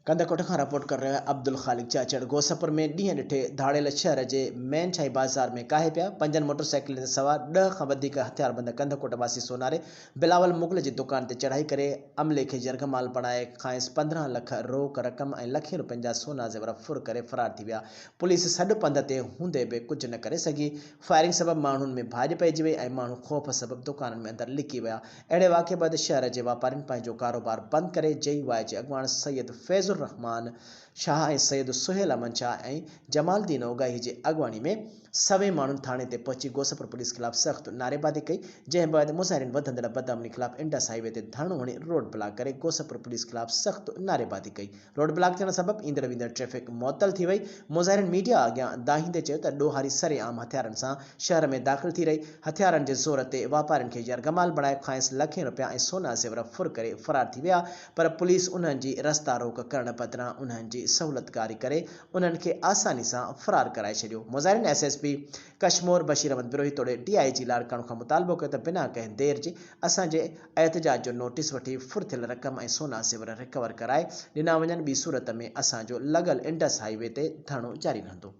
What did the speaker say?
कंदकोट खां रिपोर्ट कर रहे अब्दुल खालिक चाचड़। गोसपुर में ॾींहं ॾिठे धाड़ेल शहर के मेन शाही बाज़ार में काहे पिया। 5 मोटरसाइकिल ते सवार 10 खां वधीक हथियारबंद कंदकोट वासी सोनारे बिलावल मुगल की दुकान ते चढ़ाई करे अमले के जरगमाल बणाए खांस 15 लाख रोक रक़म और लखें रुपयनि जा सोना ज़ेवर फुर करे फरार थी विया। पुलिस सॾ पंध ते हूंदे भी कुछ न करे सकी। फायरिंग सबब माण्हुनि में भाॼ पइजी वई ऐं माण्हू ख़ौफ़ सबब दुकाननि में अंदर लिकी विया। अहिड़े वाक़े बाद शहर के वापारियुनि पंहिंजो कारोबार बंद करे JY जे अॻुवाण सैयद फैज़ुर रहमान शाह ऐं सैयद सुहेल अमन शाह ऐं जमालदीन ओगाही जे अॻुवाणी में सवे माण्हुनि थाणे ते पहुची गोसपुर पुलिस खिलाफ़ सख़्त नारेबाज़ी कई। जंहिं बैदि मुज़ाहिरीन वधंदड़ बदअमनी खिलाफ़ इंडस हाईवे ते धरणो हणी रोड ब्लॉक करे गोसपुर पुलिस खिलाफ़ सख़्त नारेबाज़ी कई। रोड ब्लॉक थियण सबब ईंदड़ वेंदड़ ट्रैफिक मुअत्तल थी वई। मुज़ाहिरीन मीडिया अॻियां दाहींदे चयो त ॾोहारी सरेआम हथियारनि सां शहर में दाख़िल थी रही। हथियारनि जे ज़ोर ते वापारियुनि खे यरगमाल बणाए खांस लखें रुपया ऐं सोना ज़ेवर फुर करे फरार थी विया। पर पुलिस उन्हनि जी रस्ता रोक करण बदिरां उन्हनि जी सहूलतकारी करे उन्हनि खे आसानी सां फरार कराए छॾियो। मुज़ाहिरीन SSP कश्मोर बशीर अहमद बिरोही तोड़े DIG लाड़काणो खां मुतालबो कयो त बिना कंहिं देर जे असांजे एहतजाज जो नोटिस वठी फुर थियल रक़म ऐं सोना ज़ेवर रिकवर कराए ॾिना वञनि। ॿी सूरत में असांजो लॻल इंडस हाईवे ते धरणो जारी रहंदो।